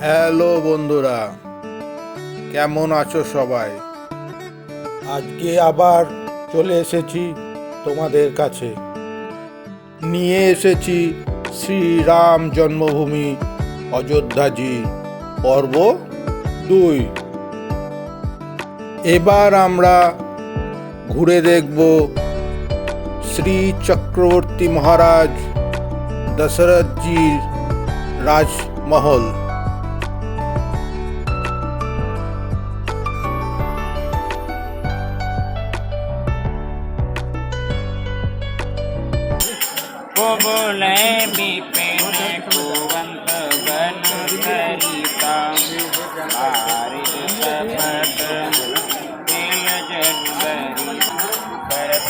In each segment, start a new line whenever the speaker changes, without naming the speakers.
Hello বন্ধুরা, কেমন আছো সবাই? আজকে আবার চলে এসেছি তোমাদের কাছে। নিয়ে এসেছি শ্রীরাম জন্মভূমি অযোধ্যাজি পর্ব 2। এবার আমরা ঘুরে দেখব শ্রী চক্রবর্তী মহারাজ দশরথজির রাজমহল।
बोले बिपिन कुवंत बन सरिता बारिश सपट तिल जनवरी भरत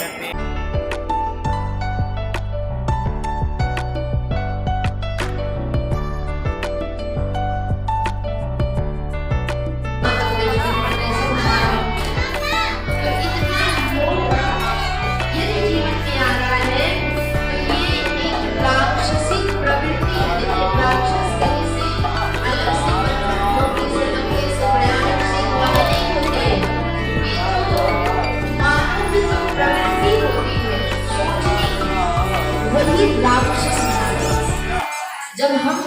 जब हम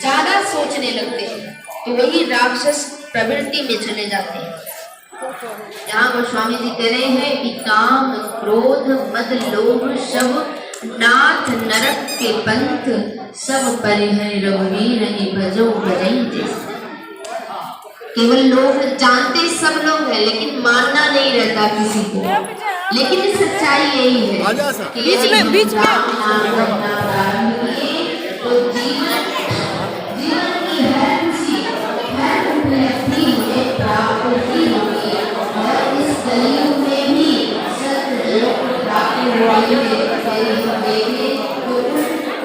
ज्यादा सोचने लगते हैं तो वही राक्षस प्रवृत्ति में चले जाते हैं। जहाँ गोस्वामी जी कह रहे हैं कि काम क्रोध मद लोभ सब नाथ नरक के पंथ सब परिहर रघुवीर ने भजो भजई। केवल लोग जानते सब लोग हैं लेकिन मानना नहीं रहता किसी को। लेकिन सच्चाई यही है कि बीच में तो जीवन की हर खुशी हर उपलब्धि में प्राप्ति होगी और इस कलयुग में भी सत्य प्राप्ति होगी। तो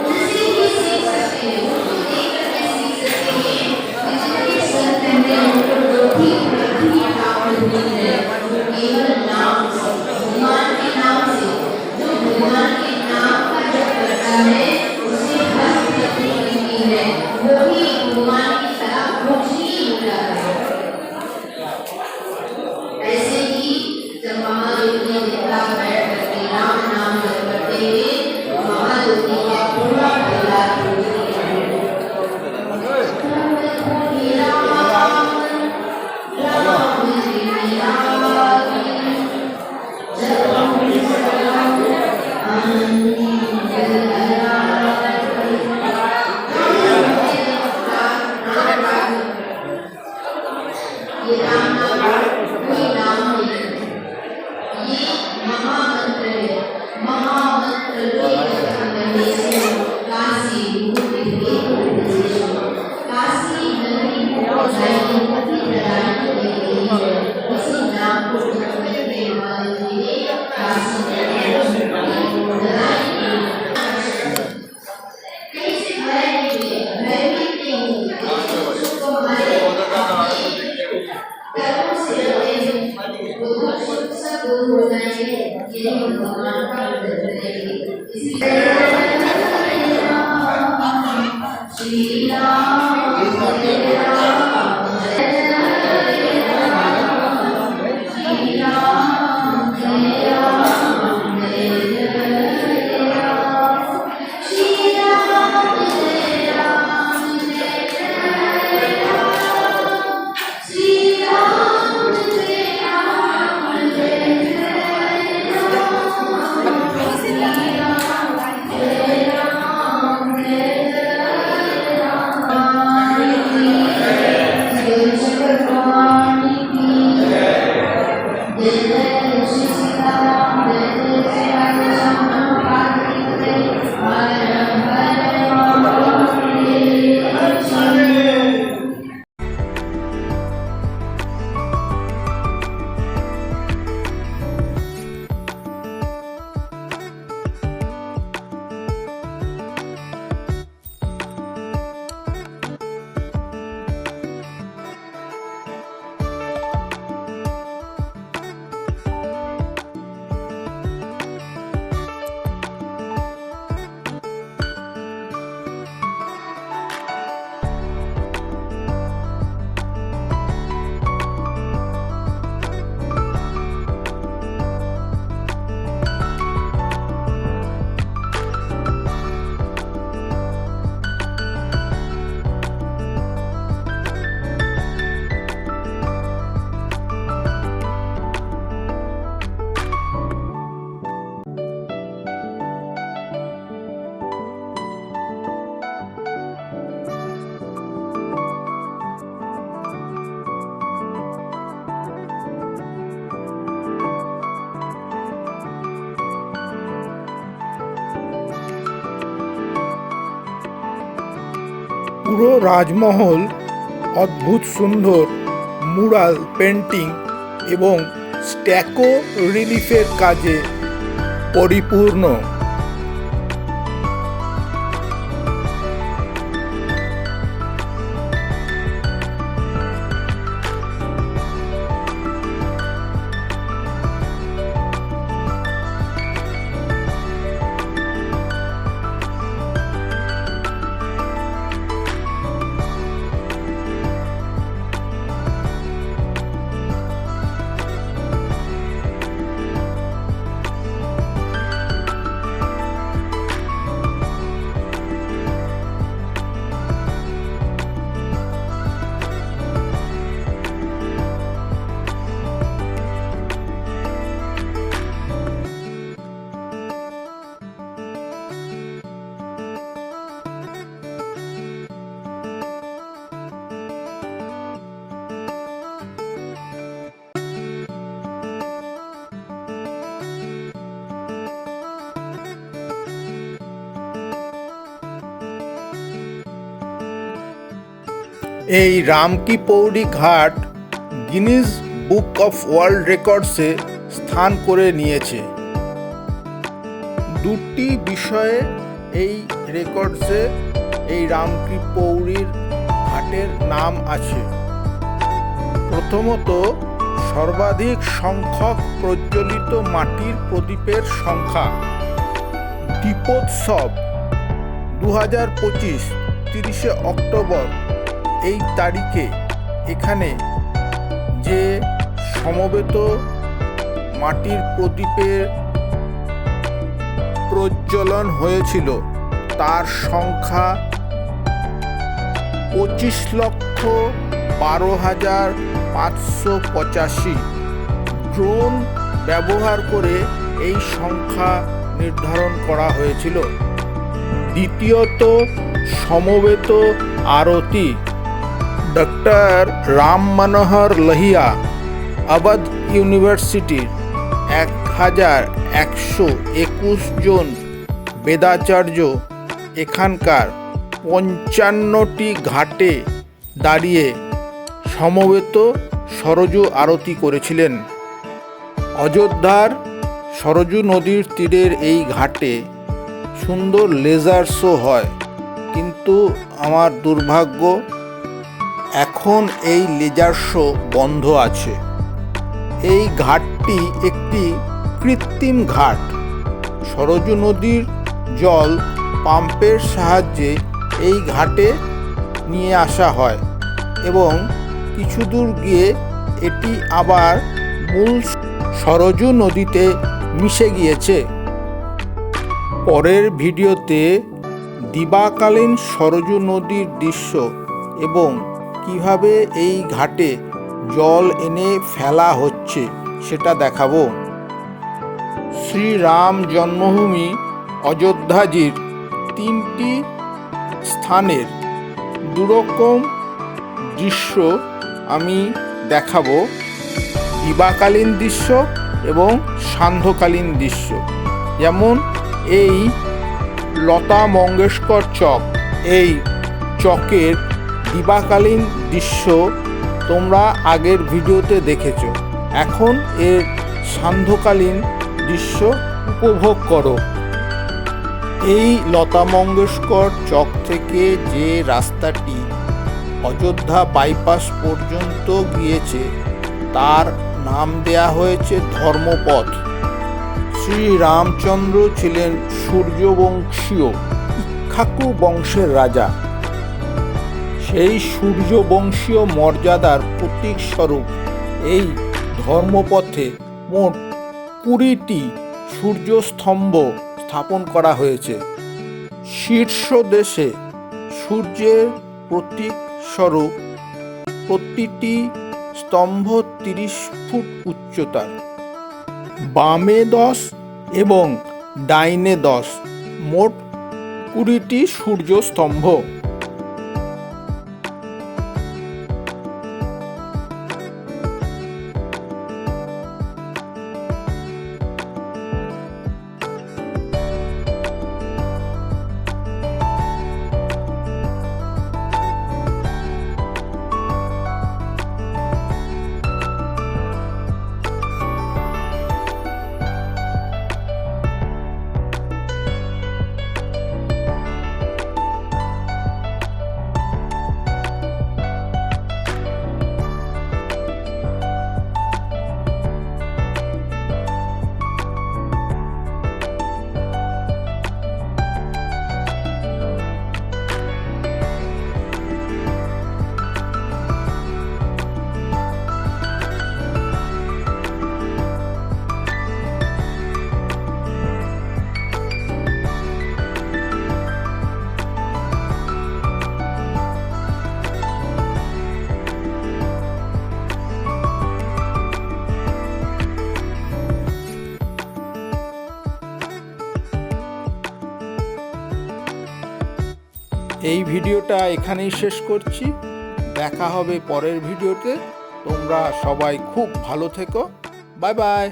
उनसे भी सीख सकते हैं, उनको देख करके सीख सकते हैं कि जिनके सत्य में उनको जो भी उपलब्धि प्राप्त हुई है वो केवल नाम से, भगवान के नाम से, जो भगवान के नाम का जप करता है उसे हर है वही भगवान की तरह खुशी होता है। ऐसे ही जब महादेव ने देखा बैठ करके राम नाम जप करते हुए महादेव ने पूरा परिवार
পুরো রাজমহল অদ্ভুত সুন্দর মুরাল পেন্টিং এবং স্ট্যাকো রিলিফের কাজে পরিপূর্ণ। এই রামকি পৌড়ি ঘাট গিনিজ বুক অফ ওয়ার্ল্ড রেকর্ডসে স্থান করে নিয়েছে। দুটি বিষয়ে এই রেকর্ডসে এই রামকি পৌড়ির ঘাটের নাম আছে। প্রথমত, সর্বাধিক সংখ্যক প্রজ্বলিত মাটির প্রদীপের সংখ্যা। দীপোৎসব 2025 30শে অক্টোবর এই তারিখে এখানে যে সমবেত মাটির প্রদীপের প্রজ্বলন হয়েছিল তার সংখ্যা 25,12,585। ড্রোন ব্যবহার করে এই সংখ্যা নির্ধারণ করা হয়েছিল। দ্বিতীয়ত, সমবেত আরতি। ডক্টর রাম মনোহর লোহিয়া আবধ ইউনিভার্সিটির 1121 জন বেদাচার্য এখানকার 55টি ঘাটে দাঁড়িয়ে সমবেত সরজু আরতি করেছিলেন। অযোধ্যার সরজু নদীর তীরের এই ঘাটে সুন্দর লেজার শো হয়, কিন্তু আমার দুর্ভাগ্য এখন এই লেজার শো বন্ধ আছে। এই ঘাটটি একটি কৃত্রিম ঘাট। সরজু নদীর জল পাম্পের সাহায্যে এই ঘাটে নিয়ে আসা হয় এবং কিছু দূর গিয়ে এটি আবার মূল সরজু নদীতে মিশে গিয়েছে। পরের ভিডিওতে দিবাকালীন সরজু নদীর দৃশ্য এবং কিভাবে এই ঘাটে জল এনে ফেলা হচ্ছে সেটা দেখাবো। শ্রীরাম জন্মভূমি অযোধ্যাজির 3টি স্থানের দুরকম দৃশ্য আমি দেখাবো, দিবাকালীন দৃশ্য এবং সান্ধ্যকালীন দৃশ্য। যেমন এই লতা মঙ্গেশকর চক, এই চকের দিবাকালীন দৃশ্য তোমরা আগের ভিডিওতে দেখেছো। এখন এর সান্ধ্যকালীন দৃশ্য উপভোগ করো। এই লতা মঙ্গেশকর চক থেকে যে রাস্তাটি অযোধ্যা বাইপাস পর্যন্ত গিয়েছে তার নাম দেয়া হয়েছে ধর্মপথ। শ্রীরামচন্দ্র ছিলেন সূর্যবংশীয় ইক্ষ্বাকু বংশের রাজা। সেই সূর্যবংশীয় মর্যাদার প্রতীক স্বরূপ এই ধর্মপথে মোট 20টি সূর্যস্তম্ভ স্থাপন করা হয়েছে। শীর্ষ দেশে সূর্যের প্রতীক স্বরূপ প্রতিটি স্তম্ভ 30 ফুট উচ্চতার। বামে 10 এবং ডাইনে 10, মোট 20টি সূর্যস্তম্ভ। এই ভিডিওটা এখানেই শেষ করছি। দেখা হবে পরের ভিডিওতে। তোমরা সবাই খুব ভালো থেকো। Bye bye.